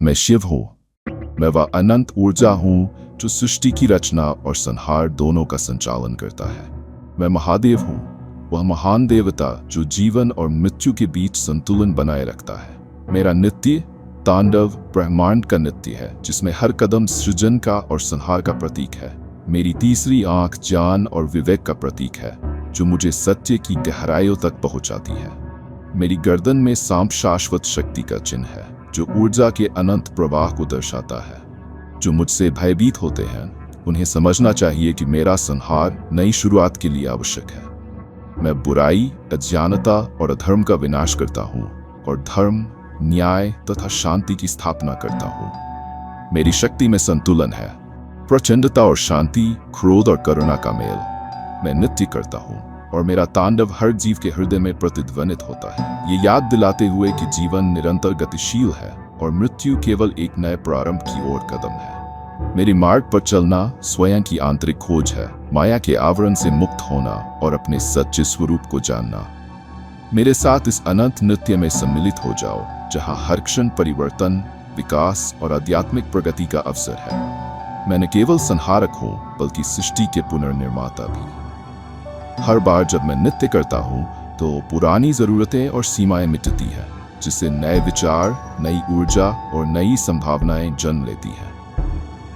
मैं शिव हूँ। मैं वह अनंत ऊर्जा हूँ जो सृष्टि की रचना और संहार दोनों का संचालन करता है। मैं महादेव हूँ, वह महान देवता जो जीवन और मृत्यु के बीच संतुलन बनाए रखता है। मेरा नृत्य तांडव ब्रह्मांड का नृत्य है, जिसमें हर कदम सृजन का और संहार का प्रतीक है। मेरी तीसरी आंख ज्ञान और विवेक का प्रतीक है, जो मुझे सत्य की गहराइयों तक पहुंचाती है। मेरी गर्दन में सांप शाश्वत शक्ति का चिन्ह है, जो ऊर्जा के अनंत प्रवाह को दर्शाता है। जो मुझसे भयभीत होते हैं उन्हें समझना चाहिए कि मेरा संहार नई शुरुआत के लिए आवश्यक है। मैं बुराई, अज्ञानता और अधर्म का विनाश करता हूँ और धर्म, न्याय तथा शांति की स्थापना करता हूँ। मेरी शक्ति में संतुलन है, प्रचंडता और शांति, क्रोध और करुणा का मेल। मैं नृत्य करता हूँ और मेरा तांडव हर जीव के हृदय में प्रतिध्वनित होता है, ये याद दिलाते हुए कि जीवन निरंतर गतिशील है और मृत्यु केवल एक नए प्रारंभ की ओर कदम है। मेरी मार्ग पर चलना स्वयं की आंतरिक खोज है, माया के आवरण से मुक्त होना और अपने सच्चे स्वरूप को जानना। मेरे साथ इस अनंत नृत्य में सम्मिलित हो जाओ, जहां हर क्षण परिवर्तन, विकास और आध्यात्मिक प्रगति का अवसर है। मैं न केवल संहारक हूँ, बल्कि सृष्टि के पुनर्निर्माता भी। हर बार जब मैं नृत्य करता हूँ तो पुरानी जरूरतें और सीमाएं मिटती हैं, जिससे नए विचार, नई ऊर्जा और नई संभावनाएं जन्म लेती हैं।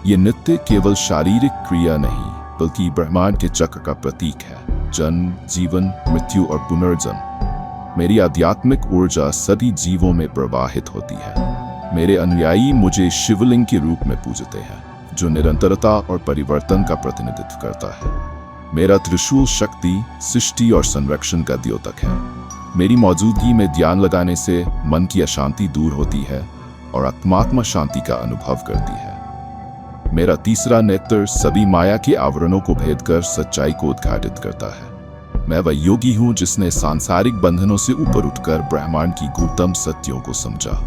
ये नृत्य केवल शारीरिक क्रिया नहीं, बल्कि ब्रह्मांड के चक्र का प्रतीक है, जन्म, जीवन, मृत्यु और पुनर्जन्म। मेरी आध्यात्मिक ऊर्जा सभी जीवों में प्रवाहित होती है। मेरे अनुयायी मुझे शिवलिंग के रूप में पूजते हैं, जो निरंतरता और परिवर्तन का प्रतिनिधित्व करता है। मेरा त्रिशूल शक्ति, सृष्टि और संरक्षण का द्योतक है। मेरी मौजूदगी में ध्यान लगाने से मन की अशांति दूर होती है और आत्मात्मा शांति का अनुभव करती है। मेरा तीसरा नेत्र सभी माया के आवरणों को भेद कर सच्चाई को उद्घाटित करता है। मैं वह योगी हूँ जिसने सांसारिक बंधनों से ऊपर उठकर ब्रह्मांड की गुप्तम सत्यों को समझा।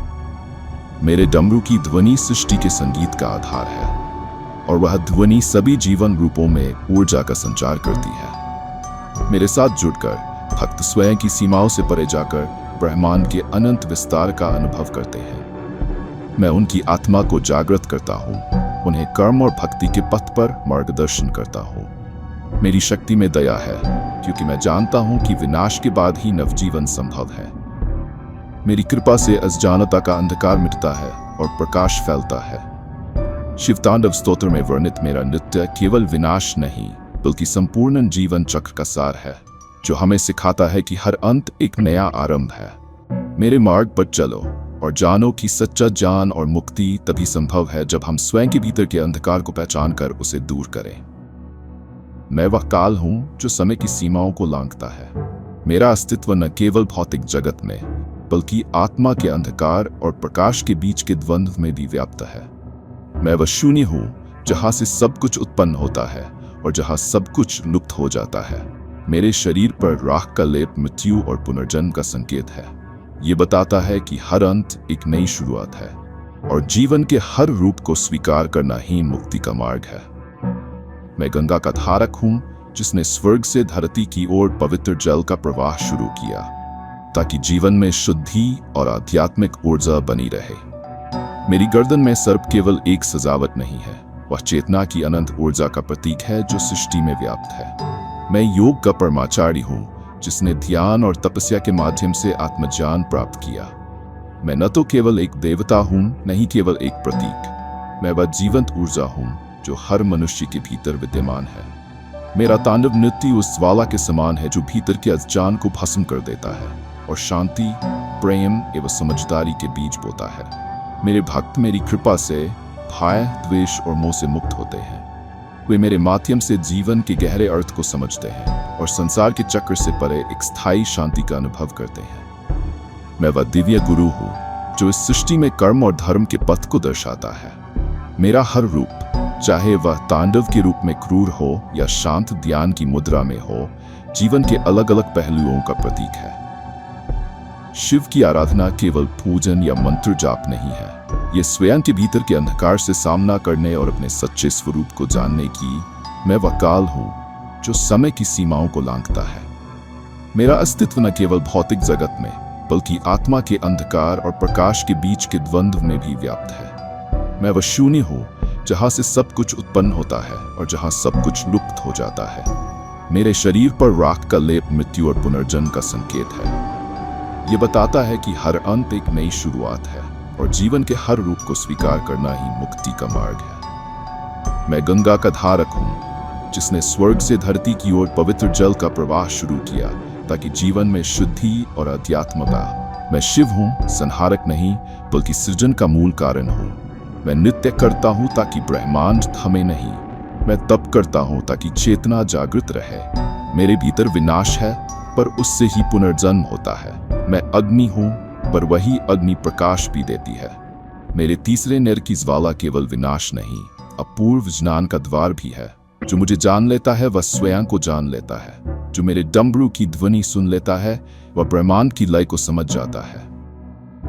मेरे डमरू की ध्वनि सृष्टि के संगीत का आधार है और वह ध्वनि सभी जीवन रूपों में ऊर्जा का संचार करती है। मेरे साथ जुड़कर भक्त स्वयं की सीमाओं से परे जाकर ब्रह्मांड के अनंत विस्तार का अनुभव करते हैं। मैं उनकी आत्मा को जागृत करता हूँ, उन्हें कर्म और भक्ति के पथ पर मार्गदर्शन करता हूँ। मेरी शक्ति में दया है, क्योंकि मैं जानता हूँ कि विनाश के बाद ही नवजीवन संभव है। मेरी कृपा से अज्ञानता का अंधकार मिटता है और प्रकाश फैलता है। शिवतांडव स्तोत्र में वर्णित मेरा नृत्य केवल विनाश नहीं, बल्कि संपूर्ण जीवन चक्र का सार है, जो हमें सिखाता है कि हर अंत एक नया आरंभ है। मेरे मार्ग पर चलो और जानो कि सच्चा ज्ञान और मुक्ति तभी संभव है जब हम स्वयं के भीतर के अंधकार को पहचान कर उसे दूर करें। मैं वह काल हूँ जो समय की सीमाओं को लांघता है। मेरा अस्तित्व न केवल भौतिक जगत में, बल्कि आत्मा के अंधकार और प्रकाश के बीच के द्वंद्व में भी व्याप्त है। मैं वह शून्य हूँ जहां से सब कुछ उत्पन्न होता है और जहां सब कुछ लुप्त हो जाता है। मेरे शरीर पर राख का लेप मृत्यु और पुनर्जन्म का संकेत है। ये बताता है कि हर अंत एक नई शुरुआत है और जीवन के हर रूप को स्वीकार करना ही मुक्ति का मार्ग है। मैं गंगा का धारक हूँ, जिसने स्वर्ग से धरती की ओर पवित्र जल का प्रवाह शुरू किया, ताकि जीवन में शुद्धि और आध्यात्मिक ऊर्जा बनी रहे। मेरी गर्दन में सर्प केवल एक सजावट नहीं है, वह चेतना की अनंत ऊर्जा का प्रतीक है जो सृष्टि में व्याप्त है। मैं योग का परमाचार्य हूँ, जिसने ध्यान और तपस्या के माध्यम से आत्मज्ञान प्राप्त किया। मैं न तो केवल एक देवता हूँ, नहीं केवल एक प्रतीक। मैं वह जीवंत ऊर्जा हूँ जो हर मनुष्य के भीतर विद्यमान है। मेरा तांडव नृत्य उस ज्वाला के समान है जो भीतर के अज्ञान को भस्म कर देता है और शांति, प्रेम एवं समझदारी के बीज बोता है। मेरे भक्त मेरी कृपा से भय, द्वेष और मोह से मुक्त होते हैं। वे मेरे माध्यम से जीवन के गहरे अर्थ को समझते हैं और संसार के चक्र से परे एक स्थायी शांति का अनुभव करते हैं। मैं वह दिव्य गुरु हूँ जो इस सृष्टि में कर्म और धर्म के पथ को दर्शाता है। मेरा हर रूप, चाहे वह तांडव के रूप में क्रूर हो या शांत ध्यान की मुद्रा में हो, जीवन के अलग अलग पहलुओं का प्रतीक है। शिव की आराधना केवल पूजन या मंत्र जाप नहीं है, ये स्वयं के भीतर के अंधकार से सामना करने और अपने सच्चे स्वरूप को जानने की। मैं वह काल हूँ जो समय की सीमाओं को लांघता है। मेरा अस्तित्व न केवल भौतिक जगत में, बल्कि आत्मा के अंधकार और प्रकाश के बीच के द्वंद्व में भी व्याप्त है। मैं वह शून्य हूँ जहाँ से सब कुछ उत्पन्न होता है और जहाँ सब कुछ लुप्त हो जाता है। मेरे शरीर पर राख का लेप मृत्यु और पुनर्जन्म का संकेत है। ये बताता है कि हर अंत एक नई शुरुआत है और जीवन के हर रूप को स्वीकार करना ही मुक्ति का मार्ग है। मैं गंगा का धारक हूँ जिसने स्वर्ग से धरती की ओर पवित्र जल का प्रवाह शुरू किया ताकि जीवन में शुद्धि और अध्यात्मता। मैं शिव हूँ, संहारक नहीं बल्कि सृजन का मूल कारण हूँ। मैं नृत्य करता हूँ ताकि ब्रह्मांड थमे नहीं। मैं तप करता हूँ ताकि चेतना जागृत रहे। मेरे भीतर विनाश है पर उससे ही पुनर्जन्म होता है। मैं अग्नि हूँ पर वही अग्नि प्रकाश भी देती है। मेरे तीसरे नर की ज्वाला केवल विनाश नहीं, अपूर्व ज्ञान का द्वार भी है। जो मुझे जान लेता है वह स्वयं को जान लेता है। जो मेरे डमरू की ध्वनि सुन लेता है वह ब्रह्मांड की लय को समझ जाता है।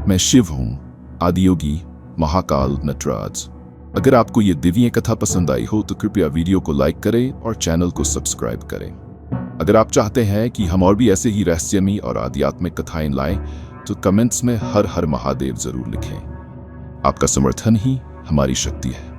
मैं शिव हूँ, आदियोगी, महाकाल, नटराज। अगर आपको ये दिव्य कथा पसंद आई हो तो कृपया वीडियो को लाइक करें और चैनल को सब्सक्राइब करें। अगर आप चाहते हैं कि हम और भी ऐसे ही रहस्यमयी और आध्यात्मिक कथाएं लाएं तो कमेंट्स में हर हर महादेव जरूर लिखें। आपका समर्थन ही हमारी शक्ति है।